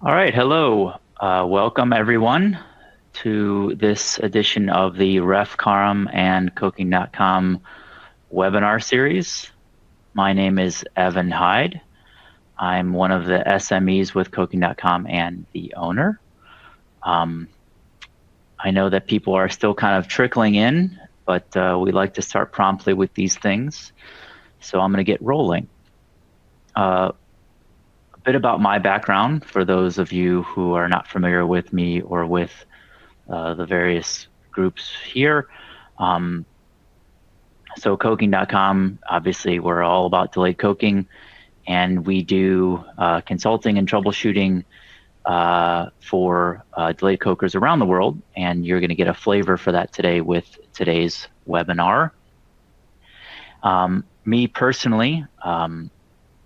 All right, hello. Welcome everyone to this edition of the RefCarm and Coking.com webinar series. My name is Evan Hyde. I'm one of the SMEs with Coking.com and the owner. I know that people are still kind of trickling in, but we like to start promptly with these things. So I'm going to get rolling. A bit about my background for those of you who are not familiar with me or with the various groups here. So Coking.com, obviously we're all about delayed coking, and we do consulting and troubleshooting for delayed cokers around the world, and you're going to get a flavor for that today with today's webinar. Me personally,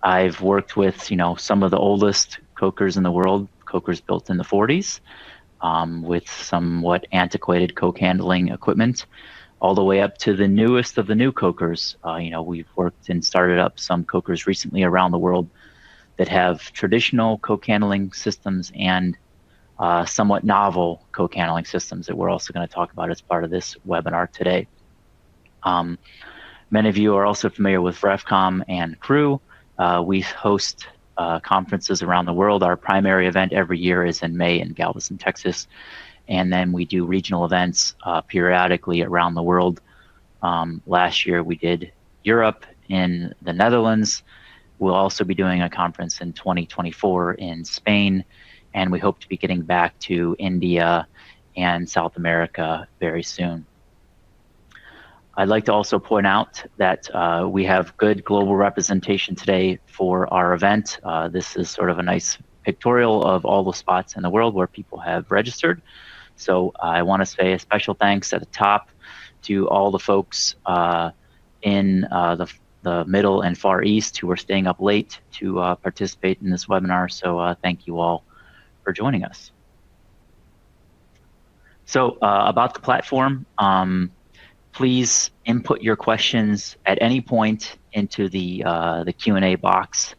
I've worked with some of the oldest cokers in the world, cokers built in the 40s, with somewhat antiquated coke handling equipment, all the way up to the newest of the new cokers. We've worked and started up some cokers recently around the world that have traditional coke handling systems and somewhat novel coke handling systems that we're also going to talk about as part of this webinar today. Many of you are also familiar with RefCom and Crew. We host conferences around the world. Our primary event every year is in May in Galveston, Texas. And then we do regional events periodically around the world. Last year we did Europe in the Netherlands. We'll also be doing a conference in 2024 in Spain, and we hope to be getting back to India and South America very soon. I'd like to also point out that we have good global representation today for our event. This is sort of a nice pictorial of all the spots in the world where people have registered. So I want to say a special thanks at the top to all the folks in the Middle and Far East who are staying up late to participate in this webinar. So thank you all for joining us. So about the platform, please input your questions at any point into the Q&A box.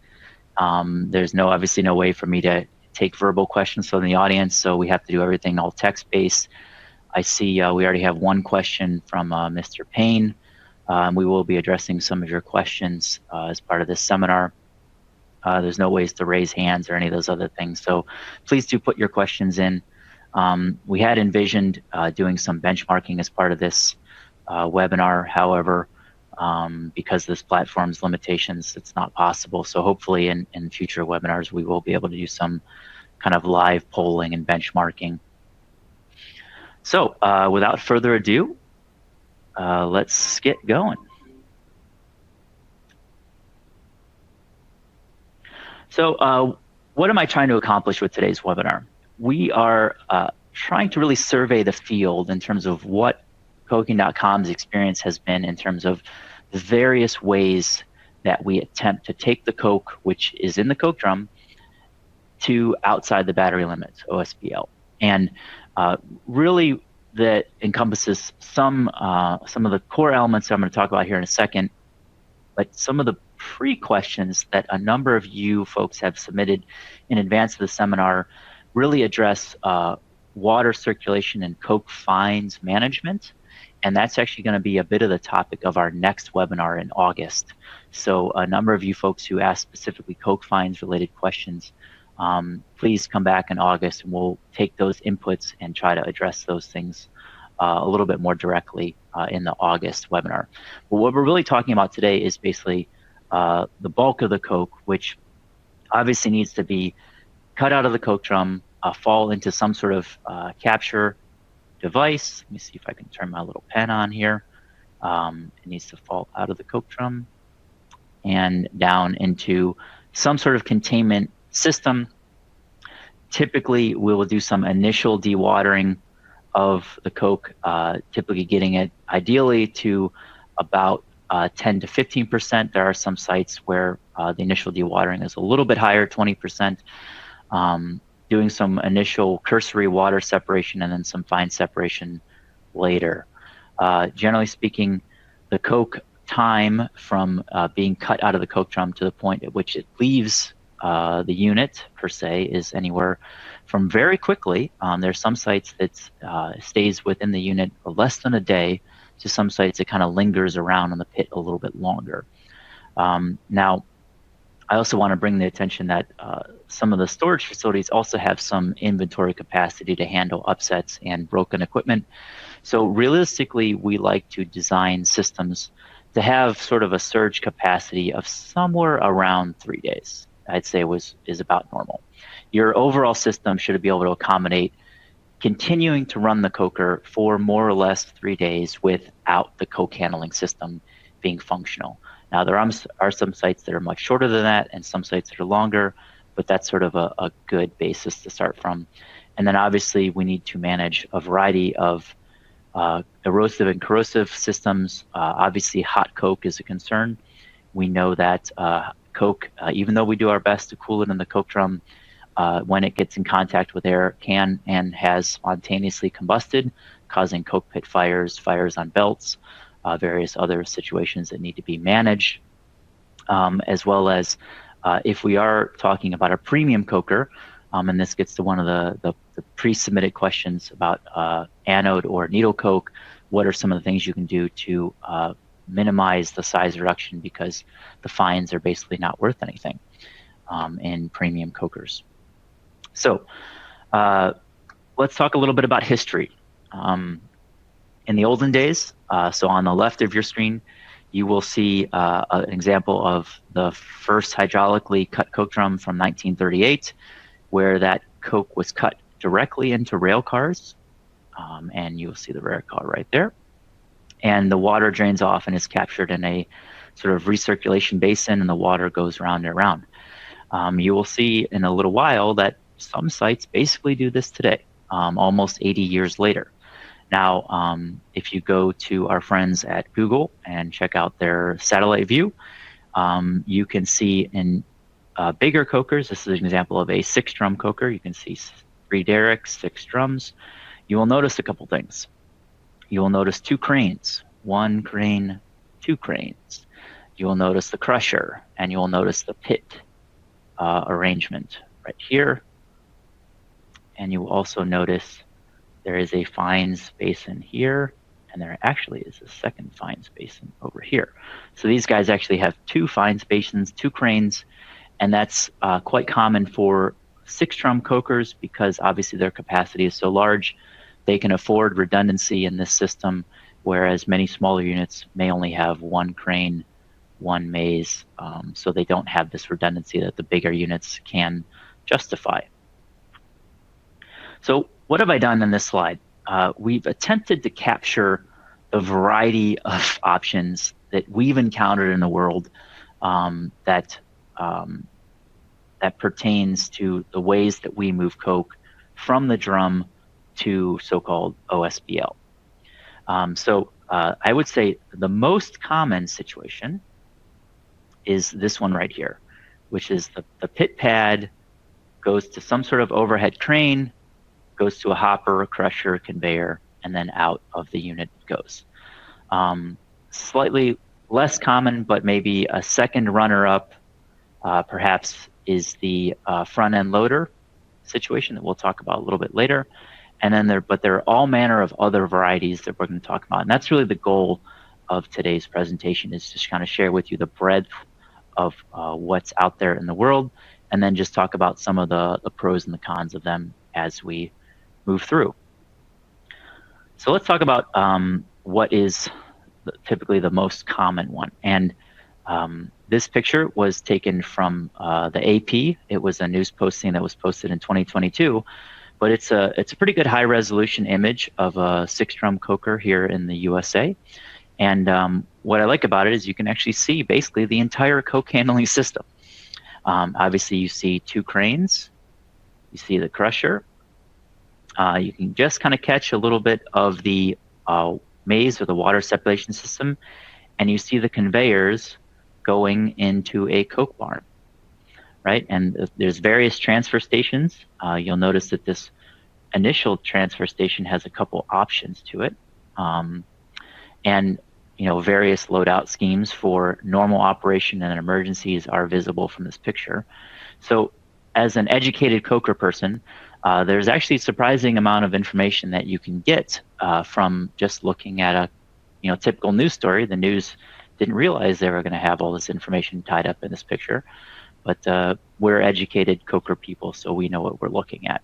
There's obviously no way for me to take verbal questions from the audience, so we have to do everything all text-based. I see we already have one question from Mr. Payne. We will be addressing some of your questions as part of this seminar. There's no ways to raise hands or any of those other things, so please do put your questions in. We had envisioned doing some benchmarking as part of this webinar. However, because of this platform's limitations, it's not possible. So hopefully in future webinars, we will be able to do some kind of live polling and benchmarking. So without further ado, let's get going. So what am I trying to accomplish with today's webinar? We are trying to really survey the field in terms of what Coking.com's experience has been in terms of the various ways that we attempt to take the coke, which is in the coke drum, to outside the battery limits, OSBL. And really that encompasses some of the core elements I'm going to talk about here in a second, but some of the pre-questions that a number of you folks have submitted in advance of the seminar really address water circulation and coke fines management. And that's actually going to be a bit of the topic of our next webinar in August. So a number of you folks who asked specifically coke fines related questions, please come back in August and we'll take those inputs and try to address those things a little bit more directly in the August webinar. But what we're really talking about today is basically the bulk of the coke, which obviously needs to be cut out of the coke drum, fall into some sort of capture device. Let me see if I can turn my little pen on here. It needs to fall out of the coke drum and down into some sort of containment system. Typically, we will do some initial dewatering of the coke, typically getting it ideally to about 10 to 15%. There are some sites where the initial dewatering is a little bit higher, 20%. Doing some initial cursory water separation and then some fine separation later. Generally speaking, the coke time from being cut out of the coke drum to the point at which it leaves the unit per se is anywhere from very quickly. There's some sites that stays within the unit less than a day, to some sites it kind of lingers around in the pit a little bit longer. Now, I also want to bring the attention that some of the storage facilities also have some inventory capacity to handle upsets and broken equipment. So realistically, we like to design systems to have sort of a surge capacity of somewhere around 3 days. I'd say is about normal. Your overall system should be able to accommodate continuing to run the coker for more or less 3 days without the coke handling system being functional. Now, there are some sites that are much shorter than that and some sites that are longer, but that's sort of a good basis to start from. And then obviously we need to manage a variety of erosive and corrosive systems. Obviously, hot coke is a concern. We know that coke, even though we do our best to cool it in the coke drum, when it gets in contact with air, can and has spontaneously combusted, causing coke pit fires, fires on belts, various other situations that need to be managed, as well as if we are talking about a premium coker, and this gets to one of the pre-submitted questions about anode or needle coke. What are some of the things you can do to minimize the size reduction, because the fines are basically not worth anything in premium cokers. So let's talk a little bit about history. In the olden days, so on the left of your screen, you will see an example of the first hydraulically cut coke drum from 1938, where that coke was cut directly into rail cars, and you'll see the rail car right there. And the water drains off and is captured in a sort of recirculation basin, and the water goes round and around. You will see in a little while that some sites basically do this today, almost 80 years later. Now, if you go to our friends at Google and check out their satellite view, you can see in bigger cokers, this is an example of a 6-drum coker. You can see 3 derricks, 6 drums. You will notice a couple things. You will notice 2 cranes, 1 crane, 2 cranes. You will notice the crusher, and you will notice the pit arrangement right here. And you will also notice there is a fines basin here, and there actually is a second fines basin over here. So these guys actually have 2 fines basins, 2 cranes, and that's quite common for 6-drum cokers, because obviously their capacity is so large. They can afford redundancy in this system, whereas many smaller units may only have 1 crane, 1 maze, so they don't have this redundancy that the bigger units can justify. So what have I done in this slide? We've attempted to capture the variety of options that we've encountered in the world that pertains to the ways that we move coke from the drum to so-called OSBL. So I would say the most common situation is this one right here, which is the pit pad goes to some sort of overhead crane, goes to a hopper, crusher, conveyor, and then out of the unit it goes. Slightly less common, but maybe a second runner-up perhaps is the front-end loader situation that we'll talk about a little bit later. And then there are all manner of other varieties that we're going to talk about. And that's really the goal of today's presentation, is just kind of share with you the breadth of what's out there in the world, and then just talk about some of the pros and the cons of them as we move through. So let's talk about what is typically the most common one. And this picture was taken from the AP. It was a news posting that was posted in 2022, but it's a pretty good high resolution image of a 6-drum coker here in the USA. And what I like about it is you can actually see basically the entire coke handling system. Obviously you see 2 cranes, you see the crusher, you can just kind of catch a little bit of the maze or the water separation system, and you see the conveyors going into a coke barn, right? And there's various transfer stations. You'll notice that this initial transfer station has a couple options to it. And various loadout schemes for normal operation and emergencies are visible from this picture. So as an educated coker person, there's actually a surprising amount of information that you can get from just looking at a typical news story. The news didn't realize they were going to have all this information tied up in this picture, but we're educated coker people, so we know what we're looking at.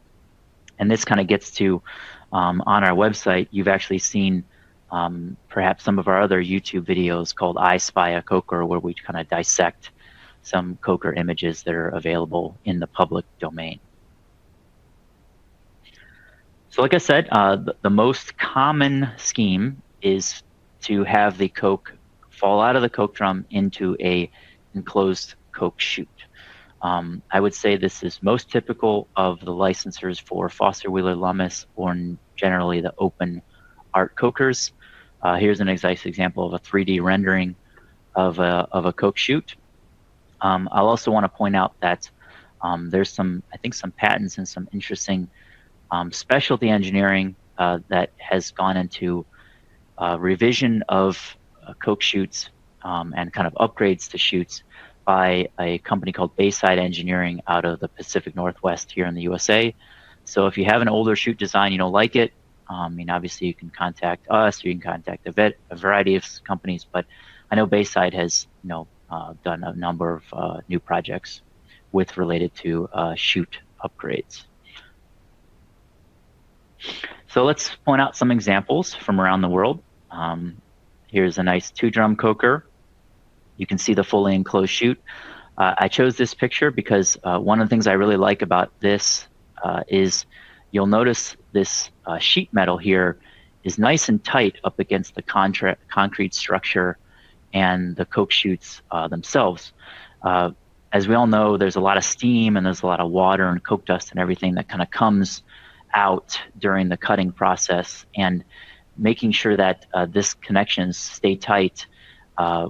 And this kind of gets to, on our website, you've actually seen perhaps some of our other YouTube videos called I Spy a Coker, where we kind of dissect some coker images that are available in the public domain. So like I said, the most common scheme is to have the coke fall out of the coke drum into a enclosed coke chute. I would say this is most typical of the licensors for Foster Wheeler Lummis or generally the open art cokers. Here's an nice example of a 3D rendering of a coke chute. I'll also want to point out that there's I think some patents and some interesting specialty engineering that has gone into revision of coke chutes and kind of upgrades to chutes by a company called Bayside Engineering out of the Pacific Northwest here in the USA. So if you have an older chute design, you don't like it, obviously you can contact us or you can contact a variety of companies, but I know Bayside has done a number of new projects related to chute upgrades. So let's point out some examples from around the world. Here's a nice 2-drum coker. You can see the fully enclosed chute. I chose this picture because one of the things I really like about this is you'll notice this sheet metal here is nice and tight up against the concrete structure and the coke chutes themselves. As we all know, there's a lot of steam and there's a lot of water and coke dust and everything that kind of comes out during the cutting process, and making sure that this connections stay tight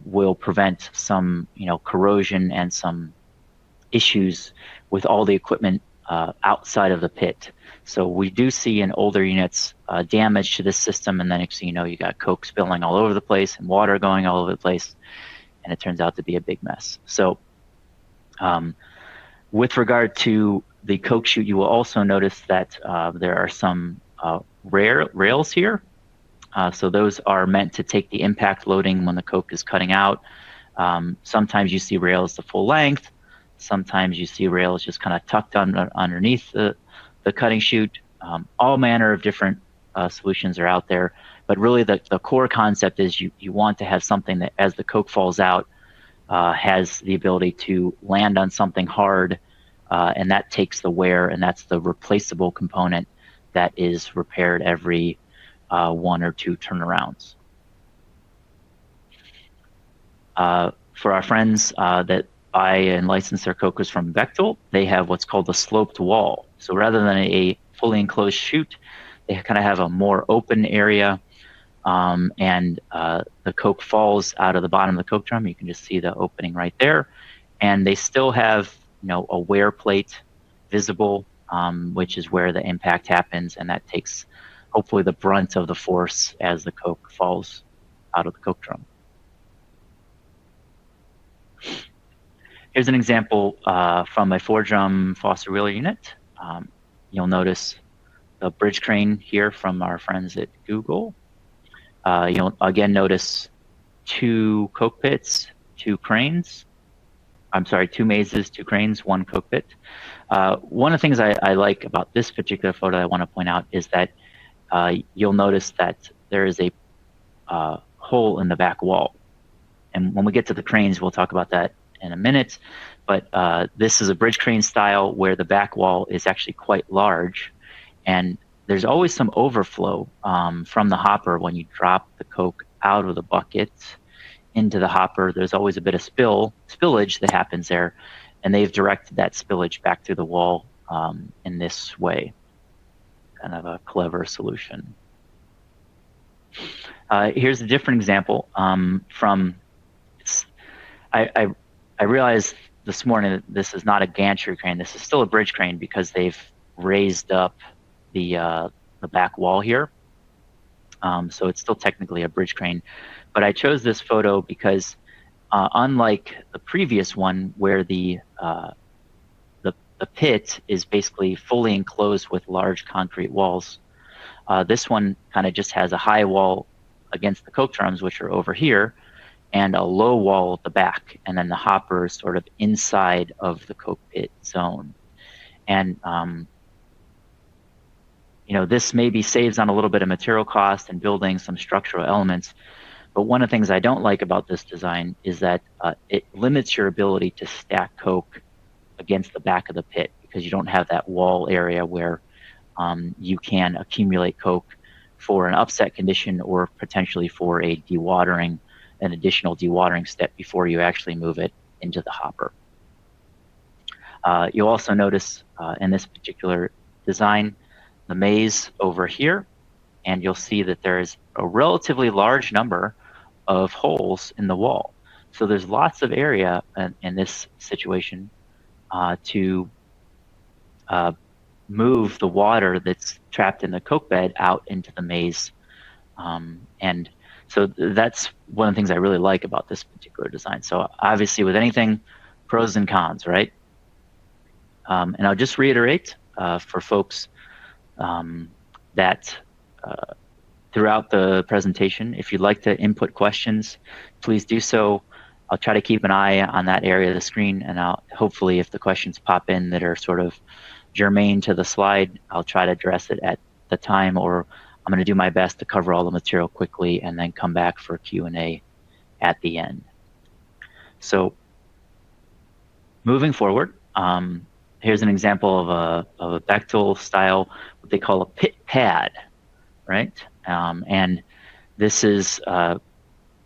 will prevent some corrosion and some issues with all the equipment outside of the pit. So we do see in older units damage to this system, and then next thing you know, you got coke spilling all over the place and water going all over the place, and it turns out to be a big mess. So with regard to the coke chute, you will also notice that there are some rails here. So those are meant to take the impact loading when the coke is cutting out. Sometimes you see rails the full length. Sometimes you see rails just kind of tucked underneath the cutting chute. All manner of different solutions are out there. But really the core concept is you want to have something that as the coke falls out has the ability to land on something hard, and that takes the wear, and that's the replaceable component that is repaired every 1 or 2 turnarounds. For our friends that buy and license their cokers from Bechtel, they have what's called a sloped wall. So rather than a fully enclosed chute, they kind of have a more open area, and the coke falls out of the bottom of the coke drum. You can just see the opening right there, and they still have a wear plate visible, which is where the impact happens, and that takes hopefully the brunt of the force as the coke falls out of the coke drum. Here's an example from a 4-drum Foster Wheeler unit. You'll notice the bridge crane here from our friends at Google. You'll again notice 2 coke pits, 2 cranes. I'm sorry, 2 mazes, 2 cranes, 1 coke pit. One of the things I like about this particular photo I want to point out is that you'll notice that there is a hole in the back wall. And when we get to the cranes, we'll talk about that in a minute. But this is a bridge crane style where the back wall is actually quite large. And there's always some overflow from the hopper when you drop the coke out of the bucket into the hopper. There's always a bit of spillage that happens there. And they've directed that spillage back through the wall in this way. Kind of a clever solution. Here's a different example from. I realized this morning that this is not a gantry crane. This is still a bridge crane because they've raised up the back wall here. So it's still technically a bridge crane, But I chose this photo because unlike the previous one where the pit is basically fully enclosed with large concrete walls, this one kind of just has a high wall against the coke drums, which are over here, and a low wall at the back, and then the hopper is sort of inside of the coke pit zone. And this maybe saves on a little bit of material cost and building some structural elements. But one of the things I don't like about this design is that it limits your ability to stack coke against the back of the pit, because you don't have that wall area where you can accumulate coke for an upset condition or potentially for a dewatering, an additional dewatering step before you actually move it into the hopper. You'll also notice in this particular design, the maze over here, and you'll see that there's a relatively large number of holes in the wall. So there's lots of area in this situation to move the water that's trapped in the coke bed out into the maze. And so that's one of the things I really like about this particular design. So obviously with anything, pros and cons, right? And I'll just reiterate for folks that throughout the presentation, if you'd like to input questions, please do so. I'll try to keep an eye on that area of the screen, and I'll hopefully, if the questions pop in that are sort of germane to the slide, I'll try to address it at the time, or I'm going to do my best to cover all the material quickly and then come back for Q&A at the end. So moving forward, here's an example of a Bechtel style, what they call a pit pad, right? And this is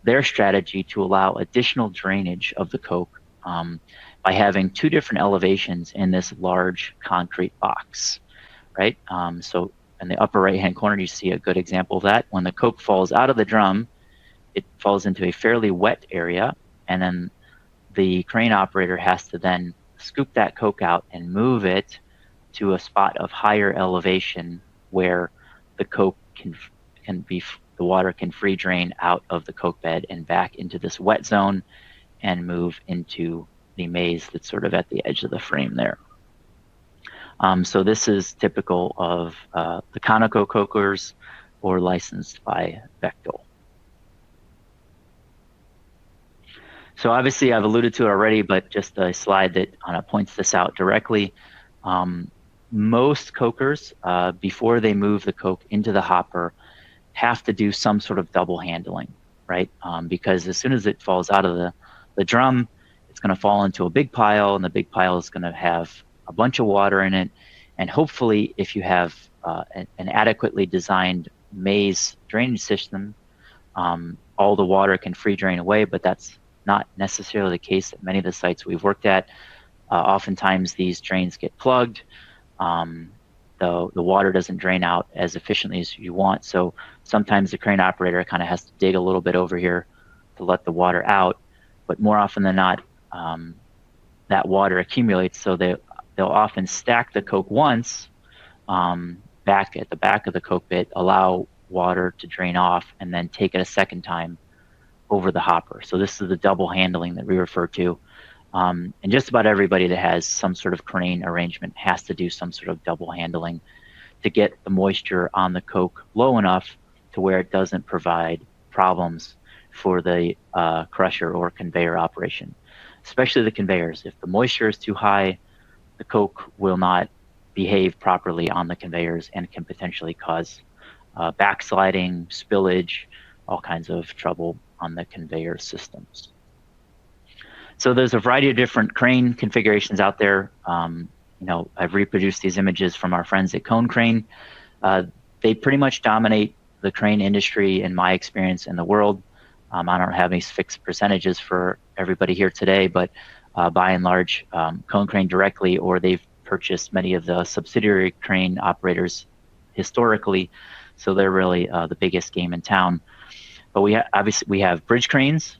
their strategy to allow additional drainage of the coke by having two different elevations in this large concrete box, right? So in the upper right-hand corner, you see a good example of that. When the coke falls out of the drum, it falls into a fairly wet area, and then the crane operator has to then scoop that coke out and move it to a spot of higher elevation where the coke the water can free drain out of the coke bed and back into this wet zone and move into the maze that's sort of at the edge of the frame there. So this is typical of the Conoco cokers or licensed by Bechtel. So obviously I've alluded to it already, but just a slide that points this out directly. Most cokers, before they move the coke into the hopper, have to do some sort of double handling, right? Because as soon as it falls out of the drum, it's going to fall into a big pile, and the big pile is going to have a bunch of water in it. And hopefully, if you have an adequately designed maze drainage system, all the water can free drain away, but that's not necessarily the case at many of the sites we've worked at. Oftentimes, these drains get plugged. The water doesn't drain out as efficiently as you want. So sometimes the crane operator kind of has to dig a little bit over here to let the water out. But more often than not, that water accumulates. So they'll often stack the coke once back at the back of the coke pit, allow water to drain off, and then take it a second time over the hopper. So this is the double handling that we refer to. And just about everybody that has some sort of crane arrangement has to do some sort of double handling to get the moisture on the coke low enough to where it doesn't provide problems for the crusher or conveyor operation, especially the conveyors. If the moisture is too high, the coke will not behave properly on the conveyors and can potentially cause backsliding, spillage, all kinds of trouble on the conveyor systems. So there's a variety of different crane configurations out there. I've reproduced these images from our friends at Cone Crane. They pretty much dominate the crane industry in my experience in the world. I don't have any fixed percentages for everybody here today, but by and large, Cone Crane directly, or they've purchased many of the subsidiary crane operators historically, so they're really the biggest game in town. But obviously we have bridge cranes,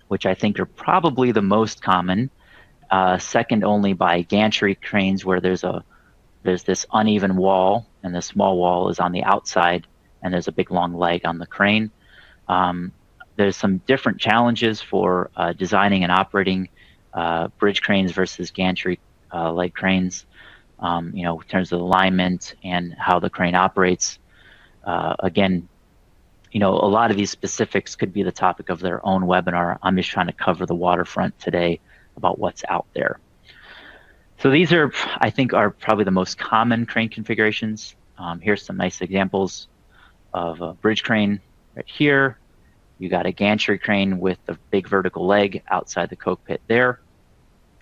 which I think are probably the most common, second only by gantry cranes, where there's this uneven wall, and the small wall is on the outside, and there's a big long leg on the crane. There's some different challenges for designing and operating bridge cranes versus gantry leg cranes, in terms of alignment and how the crane operates. Again, a lot of these specifics could be the topic of their own webinar. I'm just trying to cover the waterfront today about what's out there. So these are, I think, are probably the most common crane configurations. Here's some nice examples of a bridge crane right here. You got a gantry crane with the big vertical leg outside the coke pit there,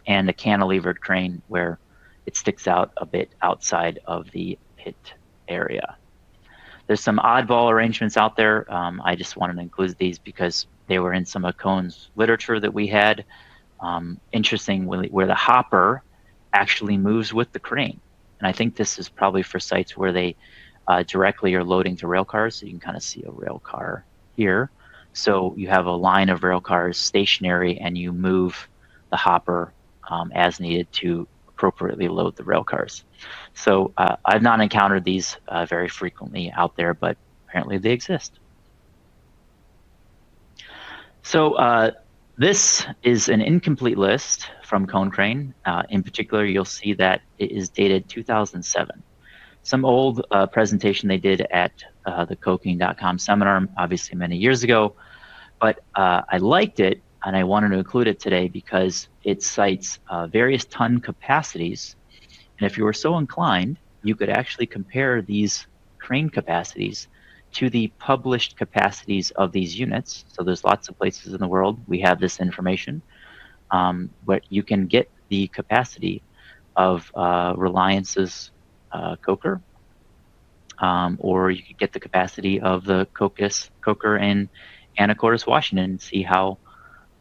and a cantilevered crane where it sticks out a bit outside of the pit area. There's some oddball arrangements out there. I just wanted to include these because they were in some of Cohn's literature that we had. Interesting, where the hopper actually moves with the crane. And I think this is probably for sites where they directly are loading to rail cars. So you can kind of see a rail car here. So you have a line of rail cars stationary, and you move the hopper as needed to appropriately load the rail cars. So I've not encountered these very frequently out there, but apparently they exist. So this is an incomplete list from Cohn Crane. In particular, you'll see that it is dated 2007. Some old presentation they did at the coking.com seminar, obviously many years ago, but I liked it, and I wanted to include it today because it cites various ton capacities. And if you were so inclined, you could actually compare these crane capacities to the published capacities of these units. So there's lots of places in the world we have this information, but you can get the capacity of Reliance's coker, or you could get the capacity of the coker in Anacortes, Washington, and see how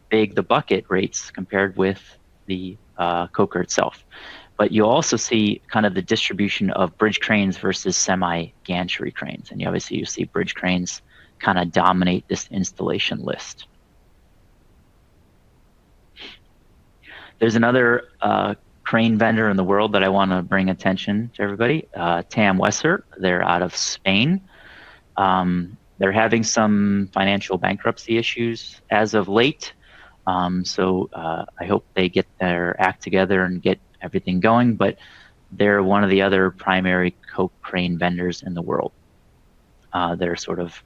big the bucket rates compared with the coker itself. But you'll also see kind of the distribution of bridge cranes versus semi-gantry cranes. And obviously you see bridge cranes kind of dominate this installation list. There's another crane vendor in the world that I want to bring attention to everybody, Tam Wesser. They're out of Spain. They're having some financial bankruptcy issues as of late. So I hope they get their act together and get everything going, but they're one of the other primary coke crane vendors in the world. They're sort of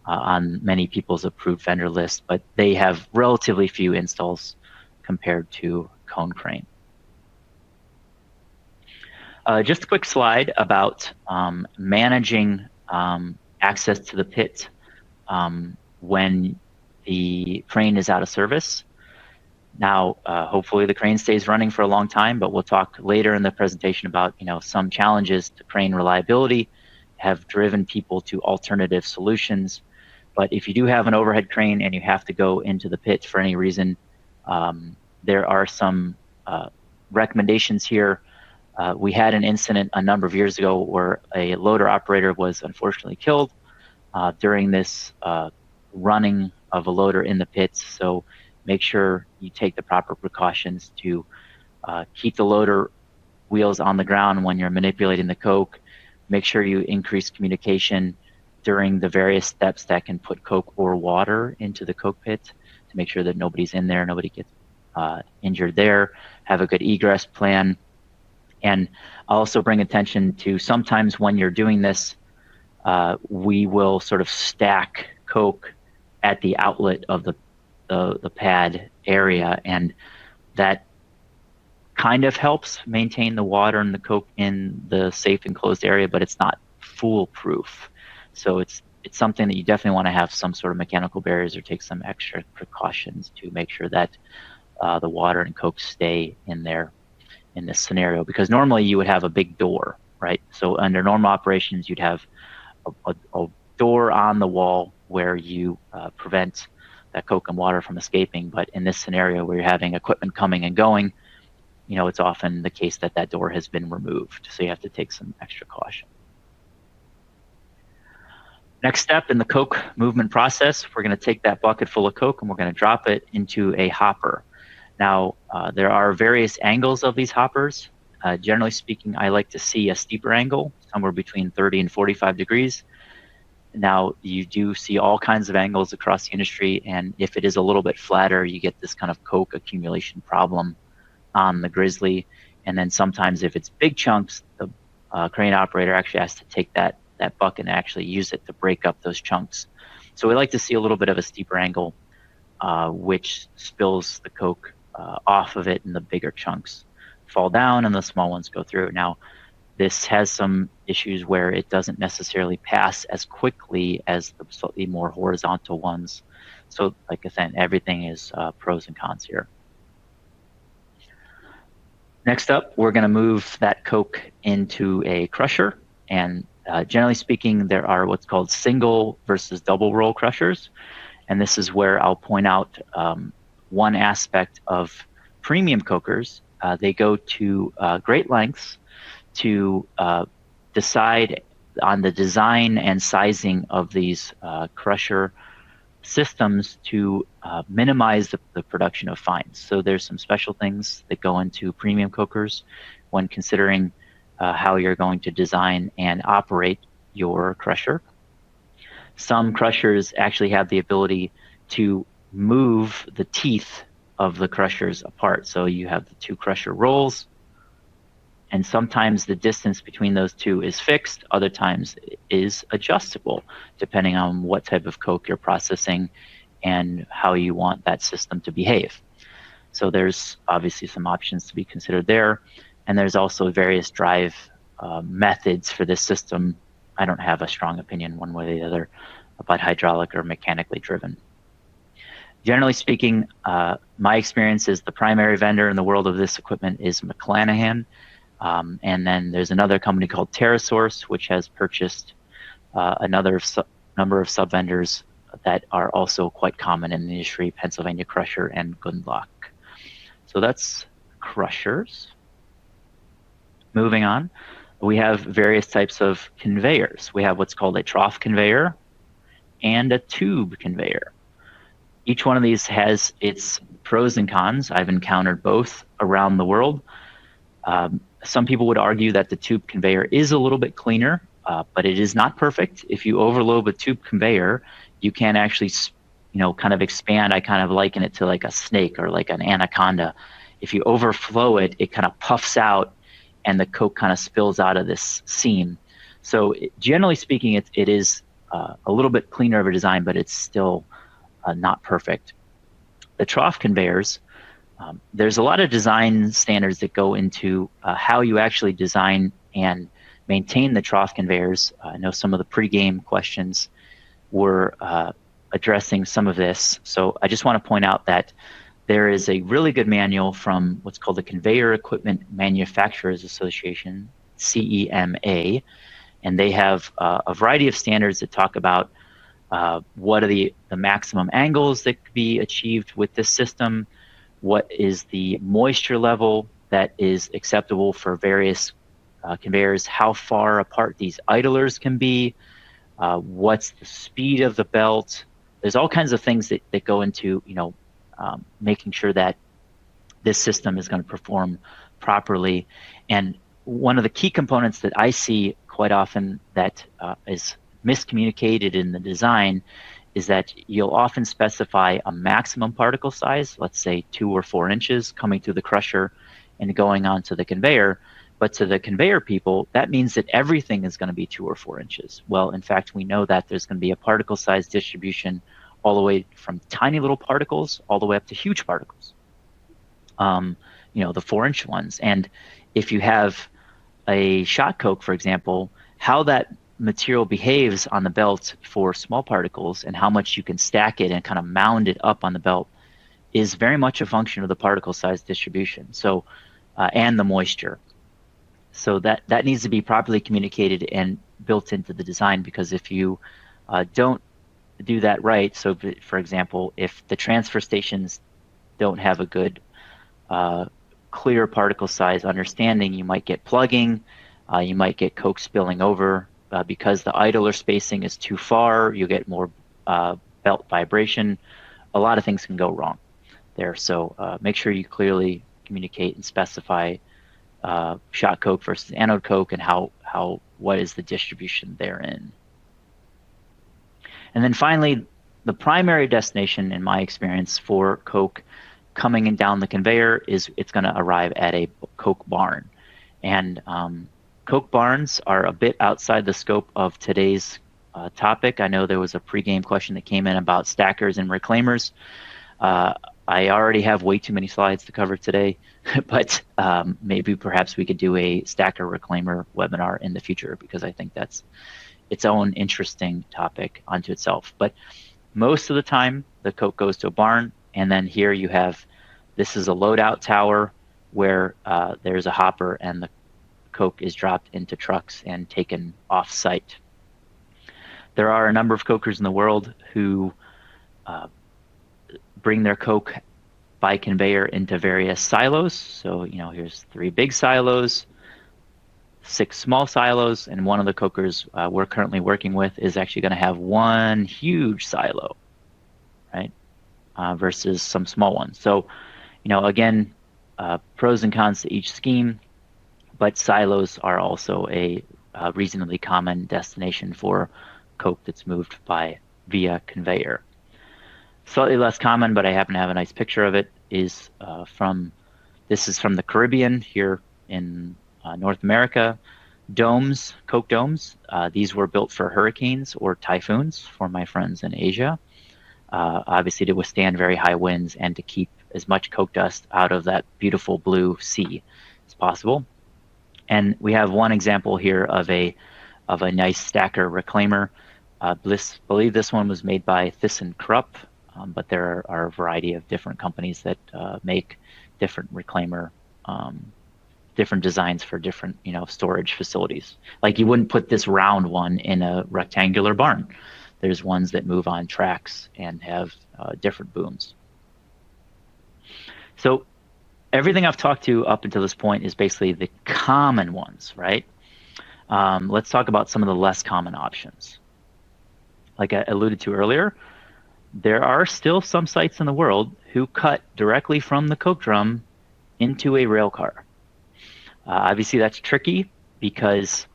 on many people's approved vendor list, but they have relatively few installs compared to Cohn Crane. Just a quick slide about managing access to the pit when the crane is out of service. Now, hopefully the crane stays running for a long time, but we'll talk later in the presentation about some challenges to crane reliability have driven people to alternative solutions. But if you do have an overhead crane and you have to go into the pit for any reason, there are some recommendations here. We had an incident a number of years ago where a loader operator was unfortunately killed during this running of a loader in the pits. So make sure you take the proper precautions to keep the loader wheels on the ground when you're manipulating the coke. Make sure you increase communication during the various steps that can put coke or water into the coke pit to make sure that nobody's in there, nobody gets injured there. Have a good egress plan. And I'll also bring attention to sometimes when you're doing this, we will sort of stack coke at the outlet of the pad area, and that kind of helps maintain the water and the coke in the safe enclosed area, but it's not foolproof. So it's something that you definitely want to have some sort of mechanical barriers or take some extra precautions to make sure that the water and coke stay in there in this scenario, because normally you would have a big door, right? So under normal operations, you'd have a door on the wall where you prevent that coke and water from escaping. But in this scenario where you're having equipment coming and going, it's often the case that that door has been removed. So you have to take some extra caution. Next step in the coke movement process, we're going to take that bucket full of coke and we're going to drop it into a hopper. Now, there are various angles of these hoppers. Generally speaking, I like to see a steeper angle, somewhere between 30 and 45 degrees. Now, you do see all kinds of angles across the industry, and if it is a little bit flatter, you get this kind of coke accumulation problem on the grizzly. And then sometimes if it's big chunks, the crane operator actually has to take that bucket and actually use it to break up those chunks. So we like to see a little bit of a steeper angle, which spills the coke off of it, and the bigger chunks fall down and the small ones go through. Now, this has some issues where it doesn't necessarily pass as quickly as the slightly more horizontal ones. So like I said, everything is pros and cons here. Next up, we're going to move that coke into a crusher. And generally speaking, there are what's called single versus double roll crushers. And this is where I'll point out one aspect of premium cokers. They go to great lengths to decide on the design and sizing of these crusher systems to minimize the production of fines. So there's some special things that go into premium cokers when considering how you're going to design and operate your crusher. Some crushers actually have the ability to move the teeth of the crushers apart. So you have the two crusher rolls, and sometimes the distance between those two is fixed, other times is adjustable, depending on what type of coke you're processing and how you want that system to behave. So there's obviously some options to be considered there. And there's also various drive methods for this system. I don't have a strong opinion one way or the other about hydraulic or mechanically driven. Generally speaking, my experience is the primary vendor in the world of this equipment is McClanahan. And then there's another company called TerraSource, which has purchased another number of sub-vendors that are also quite common in the industry, Pennsylvania Crusher and Gundlach. So that's crushers. Moving on, we have various types of conveyors. We have what's called a trough conveyor and a tube conveyor. Each one of these has its pros and cons. I've encountered both around the world. Some people would argue that the tube conveyor is a little bit cleaner, but it is not perfect. If you overload a tube conveyor, you can actually, kind of expand. I kind of liken it to like a snake or like an anaconda. If you overflow it, it kind of puffs out and the coke kind of spills out of this seam. So generally speaking, it is a little bit cleaner of a design, but it's still not perfect. The trough conveyors, there's a lot of design standards that go into how you actually design and maintain the trough conveyors. I know some of the pre-game questions were addressing some of this. So I just want to point out that there is a really good manual from what's called the Conveyor Equipment Manufacturers Association, CEMA, and they have a variety of standards that talk about what are the maximum angles that could be achieved with this system, what is the moisture level that is acceptable for various conveyors, how far apart these idlers can be, what's the speed of the belt. There's all kinds of things that go into, making sure that this system is going to perform properly. And one of the key components that I see quite often that is miscommunicated in the design is that you'll often specify a maximum particle size, let's say 2 or 4 inches, coming through the crusher and going onto the conveyor. But to the conveyor people, that means that everything is going to be 2 or 4 inches. Well, in fact, we know that there's going to be a particle size distribution all the way from tiny little particles all the way up to huge particles, the 4-inch ones. And if you have a shot coke, for example, how that material behaves on the belt for small particles and how much you can stack it and kind of mound it up on the belt is very much a function of the particle size distribution. So, and the moisture. So that needs to be properly communicated and built into the design, because if you don't do that right, so for example, if the transfer stations don't have a good clear particle size understanding, you might get plugging, you might get coke spilling over. Because the idler spacing is too far, you get more belt vibration. A lot of things can go wrong there. So make sure you clearly communicate and specify shot coke versus anode coke and what is the distribution therein. And then finally, the primary destination, in my experience, for coke coming in down the conveyor is it's going to arrive at a coke barn. And coke barns are a bit outside the scope of today's topic. I know there was a pregame question that came in about stackers and reclaimers. I already have way too many slides to cover today, but maybe perhaps we could do a stacker reclaimer webinar in the future, because I think that's its own interesting topic unto itself. But most of the time, the coke goes to a barn, and then here you have, this is a loadout tower where there's a hopper and the coke is dropped into trucks and taken off-site. There are a number of cokers in the world who bring their coke by conveyor into various silos. So, here's 3 big silos, 6 small silos, and one of the cokers we're currently working with is actually going to have 1 huge silo, right? Versus some small ones. So, again, pros and cons to each scheme, but silos are also a reasonably common destination for coke that's moved via conveyor. Slightly less common, but I happen to have a nice picture of it, is this is from the Caribbean here in North America. Domes, coke domes, these were built for hurricanes or typhoons for my friends in Asia. Obviously to withstand very high winds and to keep as much coke dust out of that beautiful blue sea as possible. And we have one example here of a nice stacker reclaimer. Believe this one was made by ThyssenKrupp, but there are a variety of different companies that make different reclaimer, different designs for different storage facilities. Like you wouldn't put this round one in a rectangular barn. There's ones that move on tracks and have different booms. So everything I've talked to up until this point is basically the common ones, right? Let's talk about some of the less common options. Like I alluded to earlier, there are still some sites in the world who cut directly from the coke drum into a rail car. Obviously, that's tricky because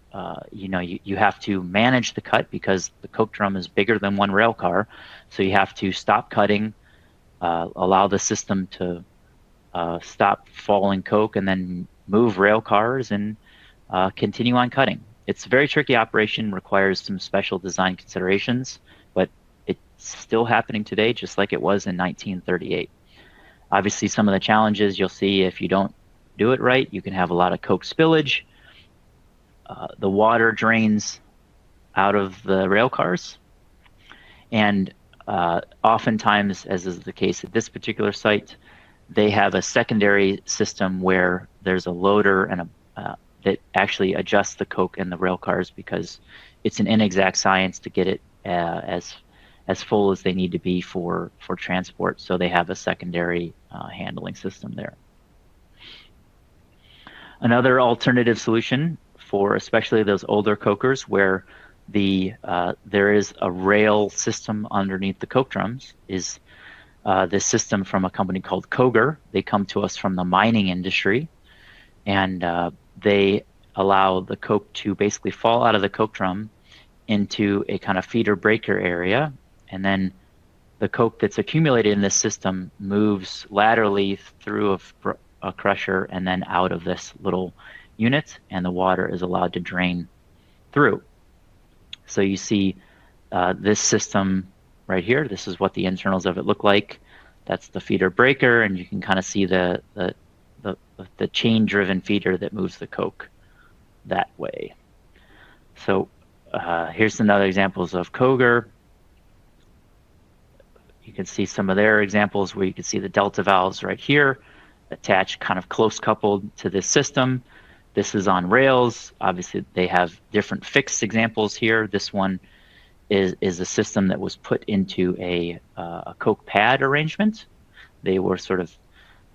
you have to manage the cut because the coke drum is bigger than one rail car, so you have to stop cutting, allow the system to stop falling coke, and then move rail cars and continue on cutting. It's a very tricky operation, requires some special design considerations, but it's still happening today, just like it was in 1938. Obviously, some of the challenges you'll see if you don't do it right, you can have a lot of coke spillage. The water drains out of the rail cars, and oftentimes, as is the case at this particular site, they have a secondary system where there's a loader and that actually adjusts the coke in the rail cars, because it's an inexact science to get it as full as they need to be for transport. So they have a secondary handling system there. Another alternative solution for especially those older cokers where there is a rail system underneath the coke drums is this system from a company called Koger. They come to us from the mining industry, and they allow the coke to basically fall out of the coke drum into a kind of feeder breaker area, and then the coke that's accumulated in this system moves laterally through a crusher and then out of this little unit, and the water is allowed to drain through. So you see this system right here. This is what the internals of it look like. That's the feeder breaker, and you can kind of see the chain-driven feeder that moves the coke that way. So here's another examples of Koger. You can see some of their examples where you can see the delta valves right here attached, kind of close coupled to this system. This is on rails. Obviously, they have different fixed examples here. This one is a system that was put into a coke pad arrangement. They were sort of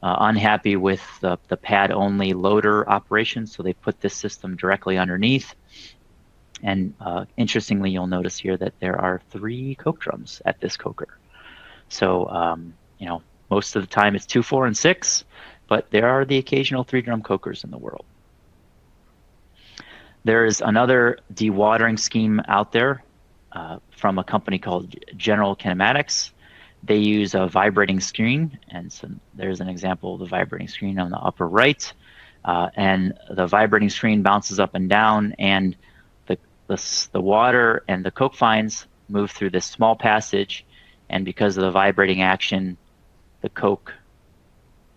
unhappy with the pad-only loader operation, so they put this system directly underneath. And interestingly, you'll notice here that there are 3 coke drums at this coker. So, most of the time it's 2, 4, and 6, but there are the occasional 3-drum cokers in the world. There is another dewatering scheme out there from a company called General Kinematics. They use a vibrating screen, and so there's an example of the vibrating screen on the upper right. And the vibrating screen bounces up and down, and the water and the coke fines move through this small passage, and because of the vibrating action, the coke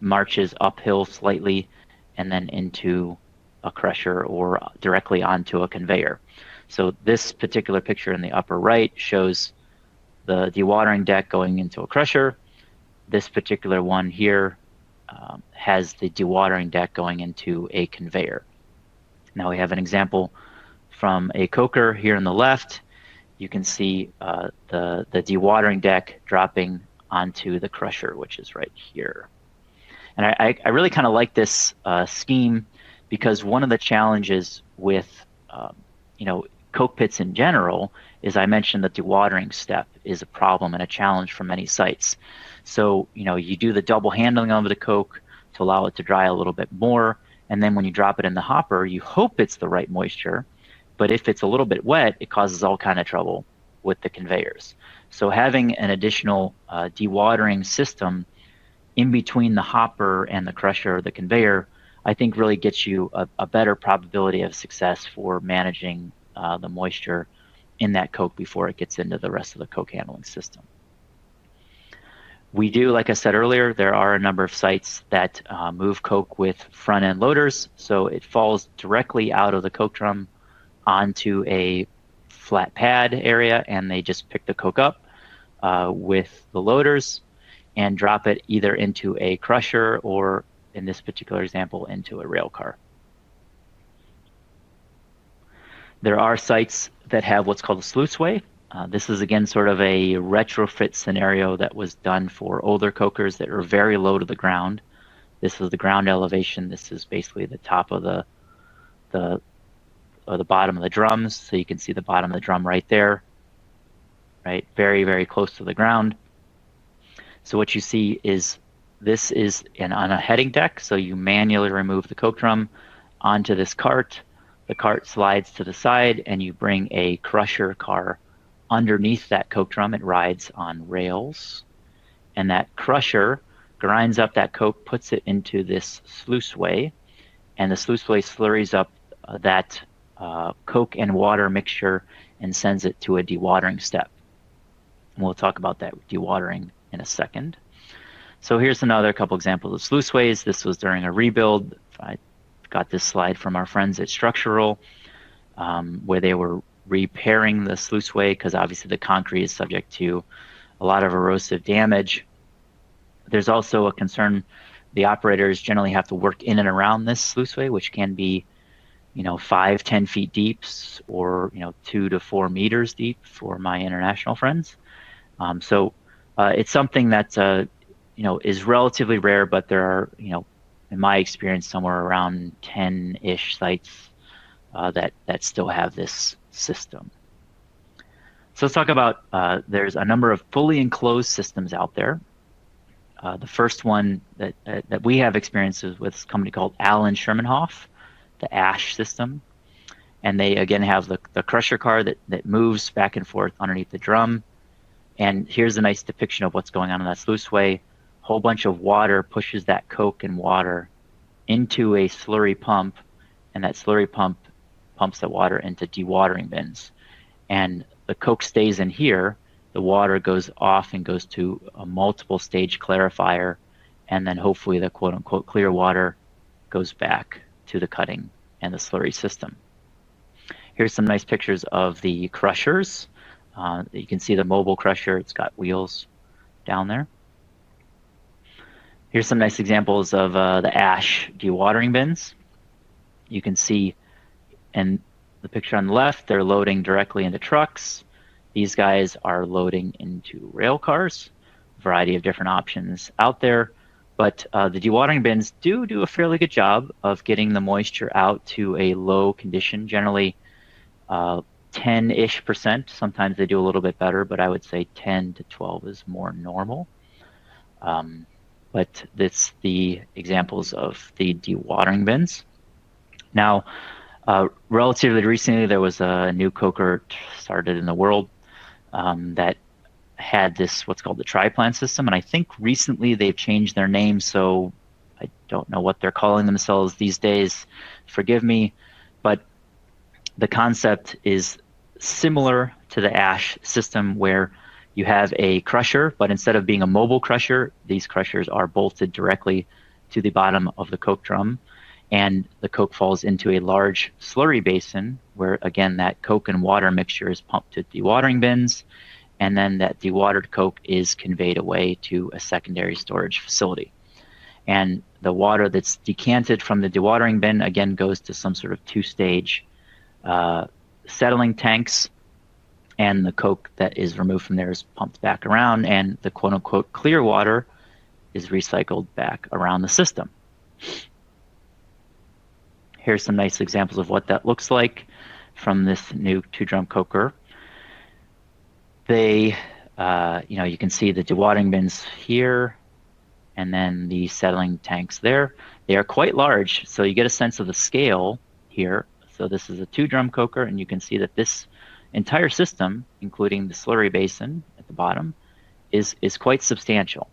marches uphill slightly and then into a crusher or directly onto a conveyor. So this particular picture in the upper right shows the dewatering deck going into a crusher. This particular one here has the dewatering deck going into a conveyor. Now we have an example from a coker here on the left. You can see the dewatering deck dropping onto the crusher, which is right here. And I really kind of like this scheme, because one of the challenges with coke pits in general is, I mentioned, the dewatering step is a problem and a challenge for many sites. So you do the double handling of the coke to allow it to dry a little bit more, and then when you drop it in the hopper, you hope it's the right moisture, but if it's a little bit wet, it causes all kind of trouble with the conveyors. So having an additional dewatering system in between the hopper and the crusher or the conveyor, I think really gets you a better probability of success for managing the moisture in that coke before it gets into the rest of the coke handling system. We do, like I said earlier, there are a number of sites that move coke with front-end loaders, so it falls directly out of the coke drum onto a flat pad area, and they just pick the coke up with the loaders and drop it either into a crusher or, in this particular example, into a rail car. There are sites that have what's called a sluiceway. This is, again, sort of a retrofit scenario that was done for older cokers that are very low to the ground. This is the ground elevation. This is basically the top of the bottom of the drums. So you can see the bottom of the drum right there, right? Very, very close to the ground. So what you see is this is on a heading deck. So you manually remove the coke drum onto this cart. The cart slides to the side, and you bring a crusher car underneath that coke drum. It rides on rails, and that crusher grinds up that coke, puts it into this sluiceway, and the sluiceway slurries up that coke and water mixture and sends it to a dewatering step. And we'll talk about that dewatering in a second. So here's another couple examples of sluiceways. This was during a rebuild. I got this slide from our friends at Structural, where they were repairing the sluiceway, because obviously the concrete is subject to a lot of erosive damage. There's also a concern, the operators generally have to work in and around this sluiceway, which can be 5-10 feet deep, or 2 to 4 meters deep for my international friends. So it's something that is relatively rare, but there are, in my experience, somewhere around 10-ish sites that still have this system. So let's talk about, there's a number of fully enclosed systems out there. The first one that we have experiences with is a company called Allen Shermanhoff, the ASH system. And they, again, have the crusher car that moves back and forth underneath the drum. And here's a nice depiction of what's going on in that sluiceway. A whole bunch of water pushes that coke and water into a slurry pump, and that slurry pump pumps the water into dewatering bins. And the coke stays in here, the water goes off and goes to a multiple stage clarifier, and then hopefully the quote unquote clear water goes back to the cutting and the slurry system. Here's some nice pictures of the crushers. You can see the mobile crusher, it's got wheels down there. Here's some nice examples of the ash dewatering bins. You can see in the picture on the left, they're loading directly into trucks. These guys are loading into rail cars, a variety of different options out there. But the dewatering bins do a fairly good job of getting the moisture out to a low condition, generally 10-ish%. Sometimes they do a little bit better, but I would say 10 to 12 is more normal. But that's the examples of the dewatering bins. Now, relatively recently, there was a new coker started in the world that had this what's called the triplan system, and I think recently they've changed their name, so I don't know what they're calling themselves these days. Forgive me, but the concept is similar to the ash system, where you have a crusher, but instead of being a mobile crusher, these crushers are bolted directly to the bottom of the coke drum, and the coke falls into a large slurry basin where, again, that coke and water mixture is pumped to dewatering bins, and then that dewatered coke is conveyed away to a secondary storage facility. And the water that's decanted from the dewatering bin, again, goes to some sort of two-stage settling tanks, and the coke that is removed from there is pumped back around, and the quote-unquote clear water is recycled back around the system. Here's some nice examples of what that looks like from this new two-drum coker. They, you can see the dewatering bins here, and then the settling tanks there. They are quite large, so you get a sense of the scale here. So this is a two-drum coker, and you can see that this entire system, including the slurry basin at the bottom, is quite substantial.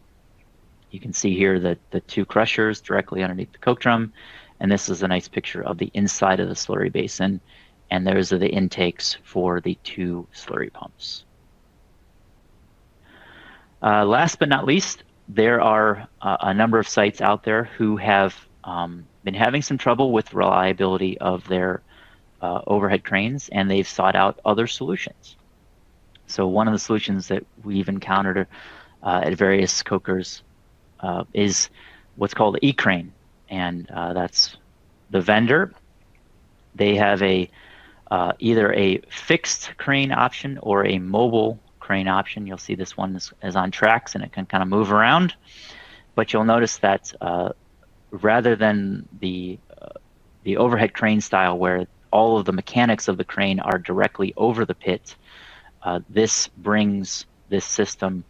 You can see here that the two crushers directly underneath the coke drum, and this is a nice picture of the inside of the slurry basin, and those are the intakes for the two slurry pumps. Last but not least, there are a number of sites out there who have been having some trouble with reliability of their overhead cranes, and they've sought out other solutions. So one of the solutions that we've encountered at various cokers is what's called the E-crane, and that's the vendor. They have either a fixed crane option or a mobile crane option. You'll see this one is on tracks, and it can kind of move around. But you'll notice that rather than the overhead crane style, where all of the mechanics of the crane are directly over the pit, this brings this system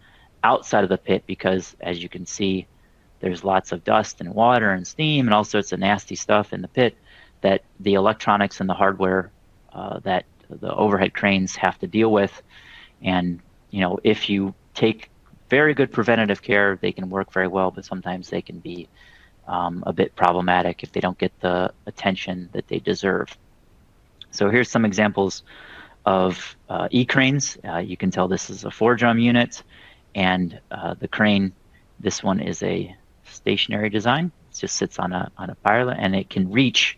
outside of the pit, because, as you can see, there's lots of dust and water and steam and all sorts of nasty stuff in the pit that the electronics and the hardware that the overhead cranes have to deal with. And if you take very good preventative care, they can work very well, but sometimes they can be a bit problematic if they don't get the attention that they deserve. So here's some examples of E-cranes. You can tell this is a 4-drum unit, and the crane, this one is a stationary design. It just sits on a pilot, and it can reach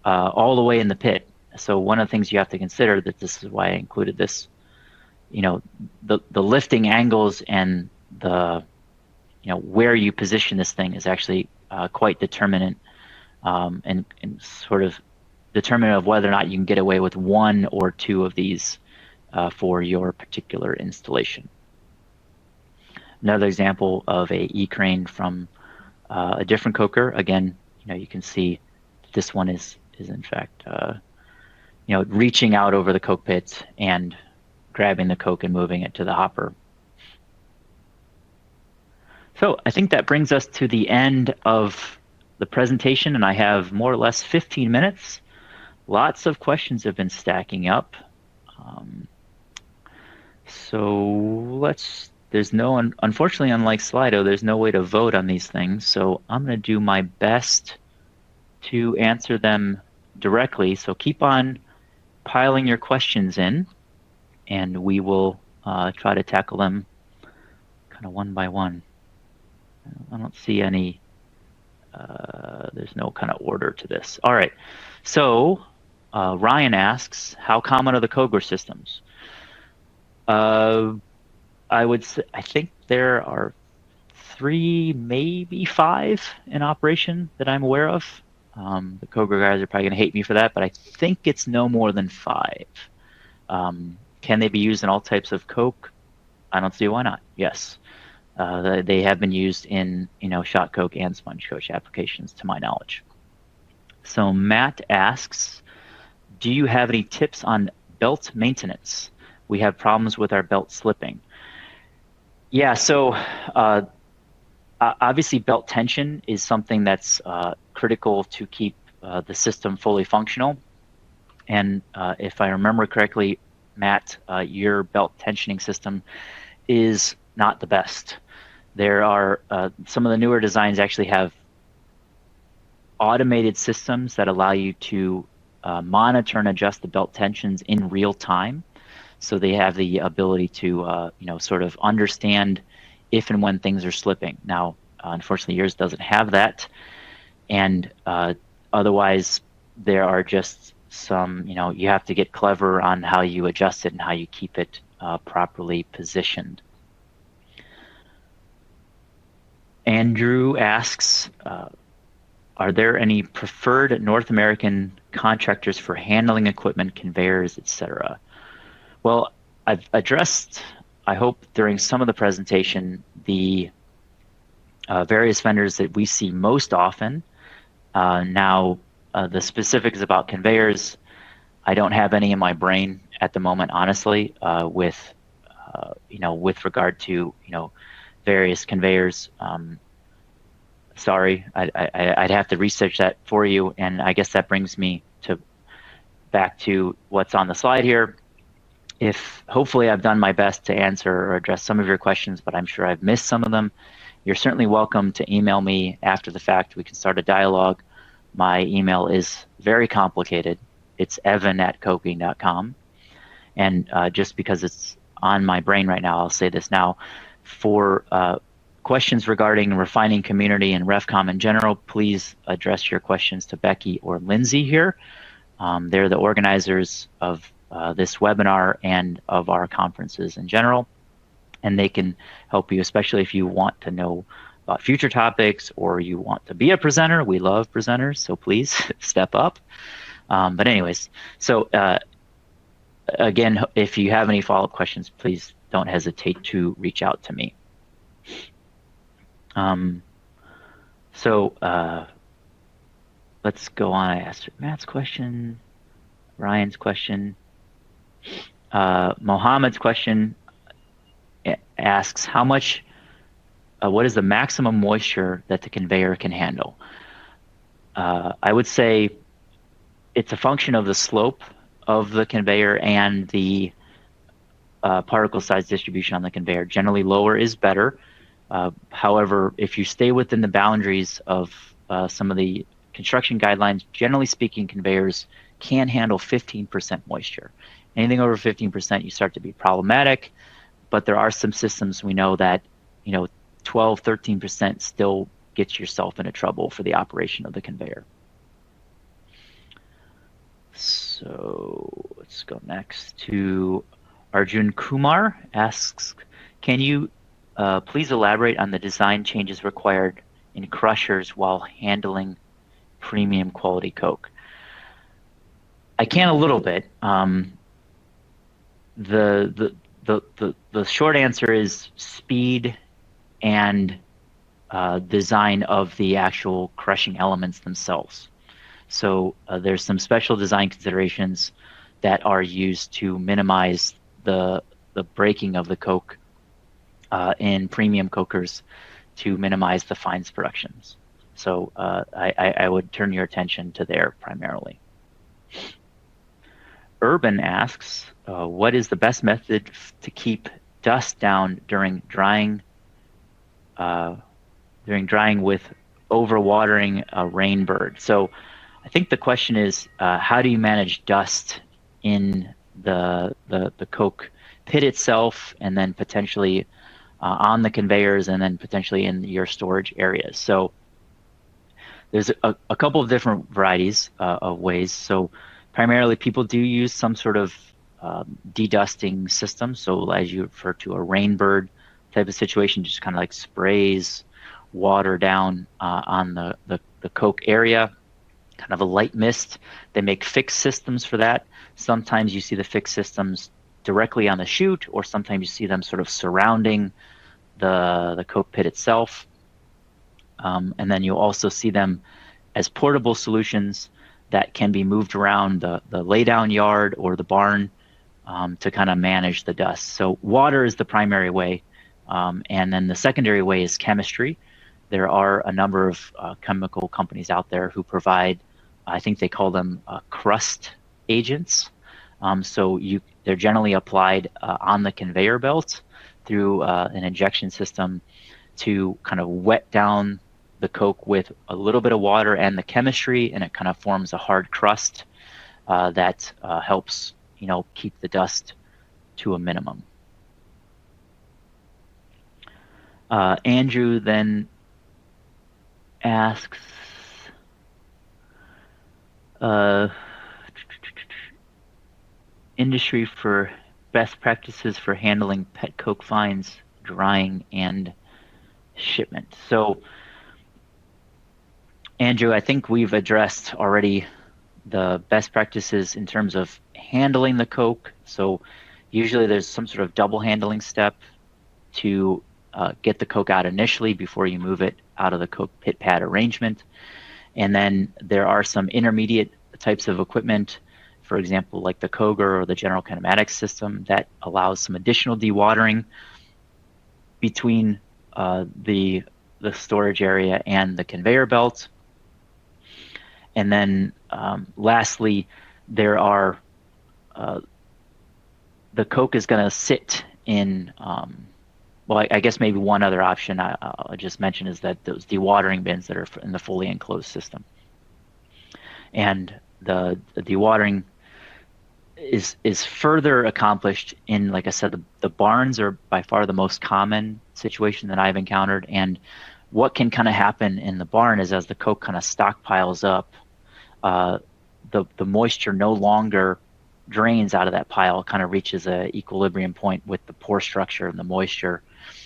all the way in the pit. So one of the things you have to consider, that this is why I included this, the lifting angles and the where you position this thing is actually quite determinant and sort of determinant of whether or not you can get away with one or two of these for your particular installation. Another example of a E-crane from a different coker. Again, you can see this one is in fact reaching out over the coke pit and grabbing the coke and moving it to the hopper. So I think that brings us to the end of the presentation, and I have more or less 15 minutes. Lots of questions have been stacking up. There's no, unfortunately, unlike Slido, there's no way to vote on these things. So I'm going to do my best to answer them directly. So keep on piling your questions in, and we will try to tackle them kind of one by one. I don't see any, there's no kind of order to this. All right, so Ryan asks, how common are the Coger systems? I would say, I think there are 3, maybe 5 in operation that I'm aware of. The Coger guys are probably going to hate me for that, but I think it's no more than 5. Can they be used in all types of coke? I don't see why not. Yes. They have been used in shot coke and sponge coke applications, to my knowledge. So Matt asks, do you have any tips on belt maintenance? We have problems with our belt slipping. Yeah, so obviously belt tension is something that's critical to keep the system fully functional. And if I remember correctly, Matt, your belt tensioning system is not the best. There are some of the newer designs actually have automated systems that allow you to monitor and adjust the belt tensions in real time. So they have the ability to, sort of understand if and when things are slipping. Now, unfortunately, yours doesn't have that. And otherwise, there are just some, you have to get clever on how you adjust it and how you keep it properly positioned. Andrew asks, are there any preferred North American contractors for handling equipment, conveyors, etc.? Well, I've addressed, I hope, during some of the presentation, the various vendors that we see most often. Now, the specifics about conveyors, I don't have any in my brain at the moment, honestly, with regard to, various conveyors. Sorry, I'd have to research that for you, and I guess that brings me back to what's on the slide here. Hopefully I've done my best to answer or address some of your questions, but I'm sure I've missed some of them. You're certainly welcome to email me after the fact. We can start a dialogue. My email is very complicated. It's evan@coking.com. And just because it's on my brain right now, I'll say this now. For questions regarding refining community and RefCom in general, please address your questions to Becky or Lindsay here. They're the organizers of this webinar and of our conferences in general, and they can help you, especially if you want to know about future topics or you want to be a presenter. We love presenters, so please step up. But anyways, so again, if you have any follow-up questions, please don't hesitate to reach out to me. Let's go on. I asked Matt's question, Ryan's question. Mohammed's question asks, what is the maximum moisture that the conveyor can handle? I would say it's a function of the slope of the conveyor and the particle size distribution on the conveyor. Generally, lower is better. However, if you stay within the boundaries of some of the construction guidelines, generally speaking, conveyors can handle 15% moisture. Anything over 15%, you start to be problematic, but there are some systems we know that, 12, 13% still gets yourself into trouble for the operation of the conveyor. So let's go next to Arjun Kumar asks, can you please elaborate on the design changes required in crushers while handling premium quality coke? I can a little bit. The short answer is speed and design of the actual crushing elements themselves. So there's some special design considerations that are used to minimize the breaking of the coke in premium cokers to minimize the fines productions. So I would turn your attention to there primarily. Urban asks, what is the best method to keep dust down during drying with overwatering a rain bird? So I think the question is, how do you manage dust in the coke pit itself, and then potentially on the conveyors, and then potentially in your storage areas? So there's a couple of different varieties of ways. So primarily people do use some sort of dedusting system. So as you refer to a rain bird type of situation, just kind of like sprays water down on the coke area, kind of a light mist. They make fixed systems for that. Sometimes you see the fixed systems directly on the chute, or sometimes you see them sort of surrounding the coke pit itself. And then you also see them as portable solutions that can be moved around the laydown yard or the barn to kind of manage the dust. So water is the primary way. And then the secondary way is chemistry. There are a number of chemical companies out there who provide, I think they call them crust agents. So they're generally applied on the conveyor belt through an injection system to kind of wet down the coke with a little bit of water and the chemistry, and it kind of forms a hard crust that helps keep the dust to a minimum. Andrew then asks, industry for best practices for handling pet coke fines, drying, and shipment. So, Andrew, I think we've addressed already the best practices in terms of handling the coke. So usually there's some sort of double handling step to get the coke out initially before you move it out of the coke pit pad arrangement. And then there are some intermediate types of equipment, for example, like the Koger or the general kinematics system, that allows some additional dewatering between the storage area and the conveyor belt. And then lastly, there are the coke is going to sit in, well, I guess maybe one other option I'll just mention is that those dewatering bins that are in the fully enclosed system. And the dewatering is further accomplished in, like I said, the barns are by far the most common situation that I've encountered. And what can kind of happen in the barn is as the coke kind of stockpiles up, the moisture no longer drains out of that pile, kind of reaches a equilibrium point with the pore structure and the moisture.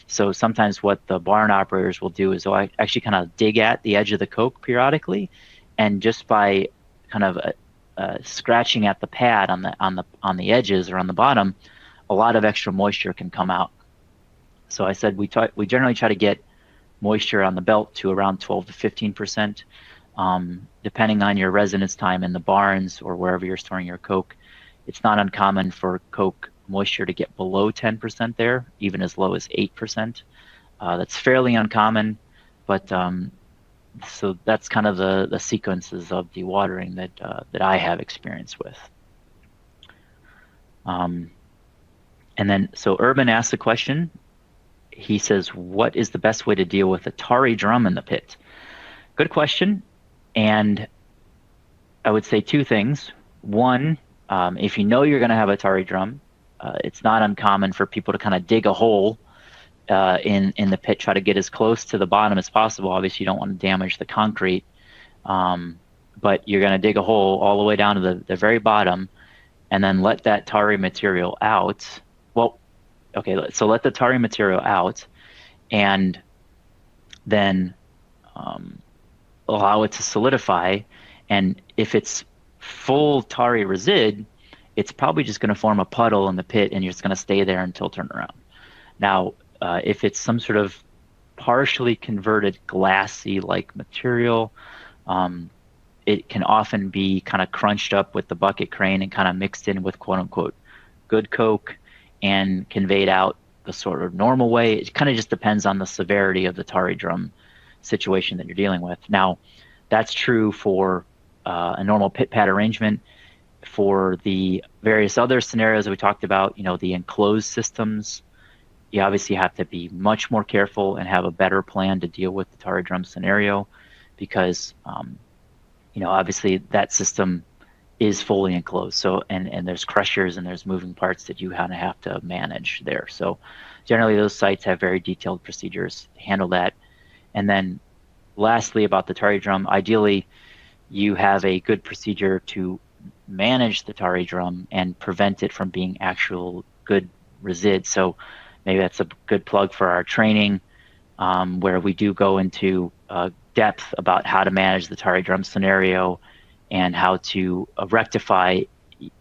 So sometimes what the barn operators will do is they'll actually kind of dig at the edge of the coke periodically, and just by kind of scratching at the pad on the edges or on the bottom, a lot of extra moisture can come out. So I said we generally try to get moisture on the belt to around 12 to 15%. Depending on your residence time in the barns or wherever you're storing your coke, it's not uncommon for coke moisture to get below 10% there, even as low as 8%. That's fairly uncommon, but so that's kind of the sequences of dewatering that I have experience with. And then, so Urban asked the question. He says, what is the best way to deal with a tarry drum in the pit? Good question. And I would say two things. One, if you know you're going to have a tarry drum, it's not uncommon for people to kind of dig a hole in the pit, try to get as close to the bottom as possible. Obviously, you don't want to damage the concrete, but you're going to dig a hole all the way down to the very bottom and then let that tarry material out. Well, okay, so let the tarry material out and then allow it to solidify. And if it's full tarry resid, it's probably just going to form a puddle in the pit and you're just going to stay there until turnaround. Now, if it's some sort of partially converted glassy-like material, it can often be kind of crunched up with the bucket crane and kind of mixed in with quote-unquote good coke and conveyed out the sort of normal way. It kind of just depends on the severity of the tarry drum situation that you're dealing with. Now, that's true for a normal pit pad arrangement. For the various other scenarios that we talked about, the enclosed systems, you obviously have to be much more careful and have a better plan to deal with the tarry drum scenario, because obviously that system is fully enclosed. So and there's crushers and there's moving parts that you kind of have to manage there. So generally those sites have very detailed procedures to handle that. And then lastly, about the tarry drum, ideally you have a good procedure to manage the tarry drum and prevent it from being actual good resid. So maybe that's a good plug for our training, where we do go into depth about how to manage the tarry drum scenario and how to rectify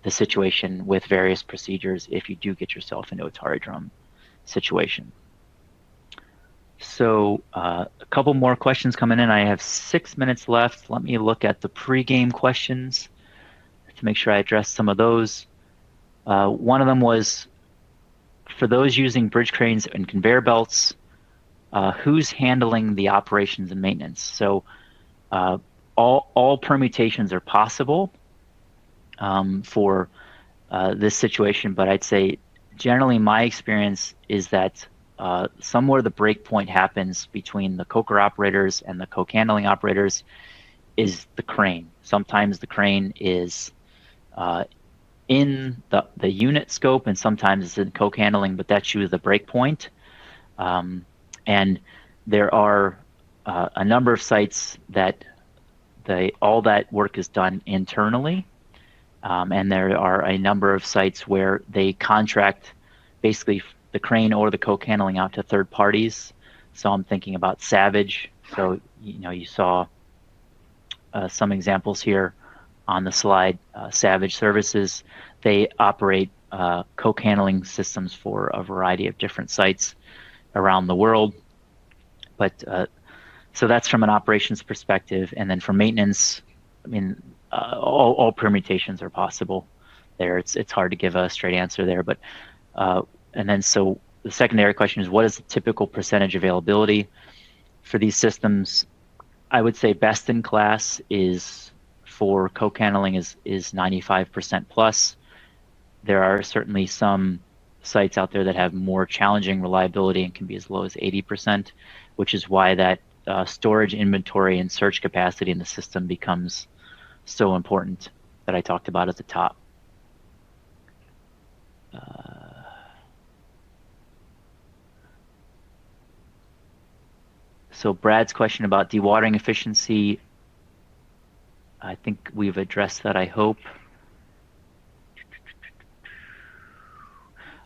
the situation with various procedures if you do get yourself into a tarry drum situation. So a couple more questions coming in. I have 6 minutes left. Let me look at the pre-game questions to make sure I address some of those. One of them was, for those using bridge cranes and conveyor belts, who's handling the operations and maintenance? So all permutations are possible for this situation, but I'd say generally my experience is that somewhere the break point happens between the coker operators and the coke handling operators is the crane. Sometimes the crane is in the unit scope, and sometimes it's in coke handling, but that's usually the break point. And there are a number of sites that all that work is done internally. And there are a number of sites where they contract basically the crane or the coke handling out to third parties. So I'm thinking about Savage. So, you saw some examples here on the slide. Savage Services, they operate coke handling systems for a variety of different sites around the world. But so that's from an operations perspective. And then for maintenance, I mean, all permutations are possible there. It's hard to give a straight answer there, but and then so the secondary question is, what is the typical percentage availability for these systems? I would say best in class is for coke handling is 95% plus. There are certainly some sites out there that have more challenging reliability and can be as low as 80%, which is why that storage, inventory, and search capacity in the system becomes so important that I talked about at the top. So Brad's question about dewatering efficiency, I think we've addressed that, I hope.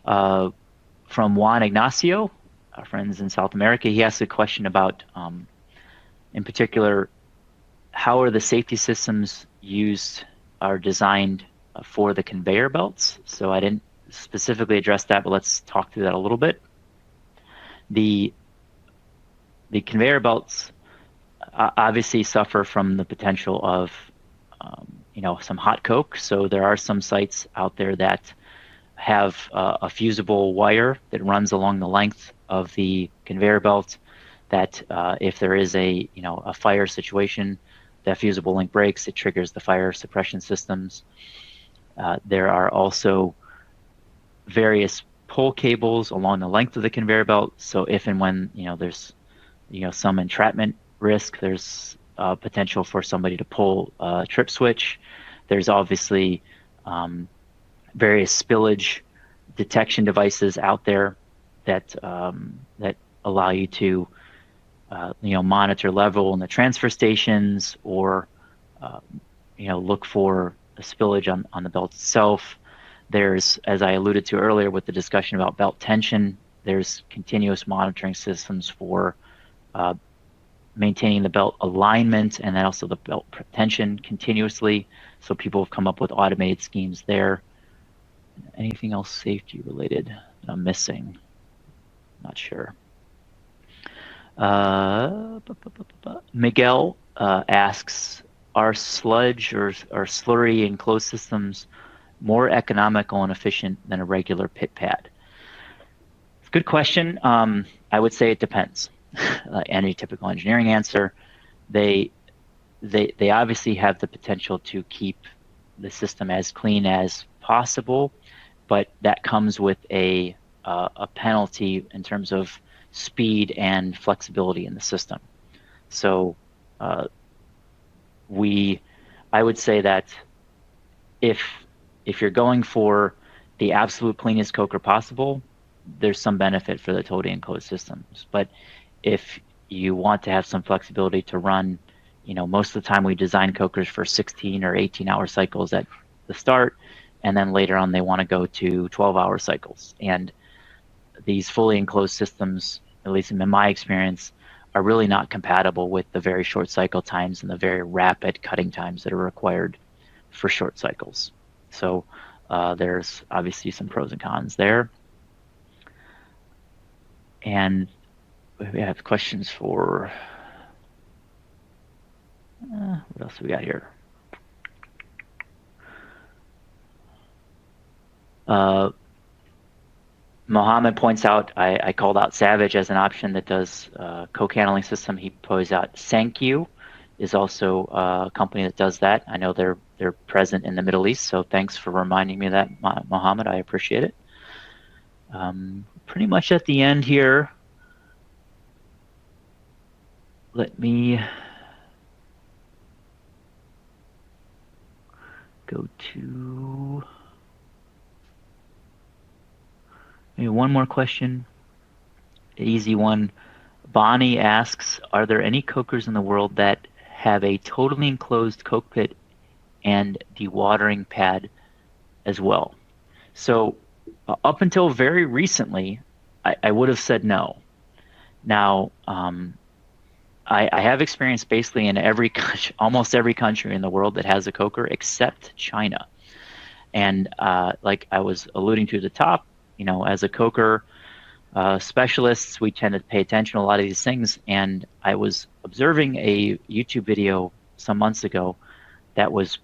From Juan Ignacio, our friends in South America, he asked a question about, in particular, how are the safety systems used or designed for the conveyor belts? So I didn't specifically address that, but let's talk through that a little bit. The conveyor belts obviously suffer from the potential of some hot coke. So there are some sites out there that have a fusible wire that runs along the length of the conveyor belt that if there is a fire situation, that fusible link breaks, it triggers the fire suppression systems. There are also various pull cables along the length of the conveyor belt. So if and when there's some entrapment risk, there's potential for somebody to pull a trip switch. There's obviously various spillage detection devices out there that allow you to monitor level in the transfer stations or look for a spillage on the belt itself. There's, as I alluded to earlier with the discussion about belt tension, there's continuous monitoring systems for maintaining the belt alignment and then also the belt tension continuously. So people have come up with automated schemes there. Anything else safety related that I'm missing? Not sure. Miguel asks, are sludge or slurry enclosed systems more economical and efficient than a regular pit pad? Good question. I would say it depends. Any typical engineering answer. They obviously have the potential to keep the system as clean as possible, but that comes with a penalty in terms of speed and flexibility in the system. So I would say that if you're going for the absolute cleanest coker possible, there's some benefit for the totally enclosed systems. But if you want to have some flexibility to run, most of the time we design cokers for 16 or 18-hour cycles at the start, and then later on they want to go to 12-hour cycles. And these fully enclosed systems, at least in my experience, are really not compatible with the very short cycle times and the very rapid cutting times that are required for short cycles. So there's obviously some pros and cons there. And we have questions for, what else do we got here? Mohammed points out, I called out Savage as an option that does coke handling system. He points out Sankyu is also a company that does that. I know they're present in the Middle East, so thanks for reminding me of that, Mohammed. I appreciate it. Pretty much at the end here, let me go to maybe one more question, an easy one. Bonnie asks, are there any cokers in the world that have a totally enclosed coke pit and dewatering pad as well? So up until very recently, I would have said no. Now, I have experience basically in almost every country in the world that has a coker except China. And like I was alluding to at the top, as a coker specialists, we tend to pay attention to a lot of these things. And I was observing a YouTube video some months ago that was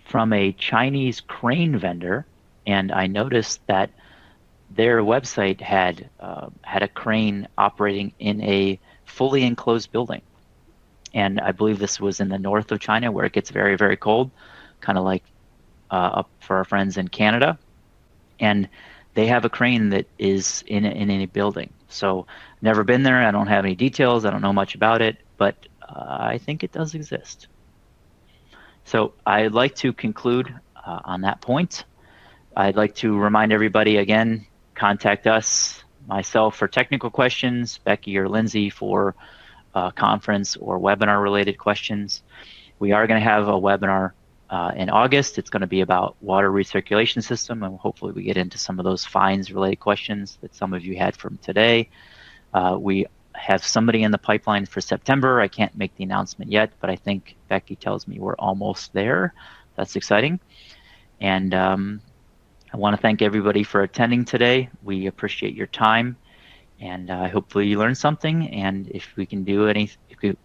from a Chinese crane vendor, and I noticed that their website had a crane operating in a fully enclosed building. And I believe this was in the north of China where it gets very, very cold, kind of like up for our friends in Canada. And they have a crane that is in a building. So never been there. I don't have any details. I don't know much about it, but I think it does exist. So I'd like to conclude on that point. I'd like to remind everybody again, contact us, myself for technical questions, Becky or Lindsay for conference or webinar related questions. We are going to have a webinar in August. It's going to be about water recirculation system, and hopefully we get into some of those fines related questions that some of you had from today. We have somebody in the pipeline for September. I can't make the announcement yet, but I think Becky tells me we're almost there. That's exciting. And I want to thank everybody for attending today. We appreciate your time, and hopefully you learned something. And if we can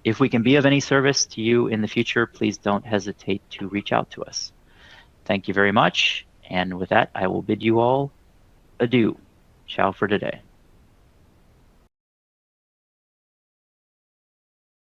if we can be of any service to you in the future, please don't hesitate to reach out to us. Thank you very much. And with that, I will bid you all adieu. Ciao for today.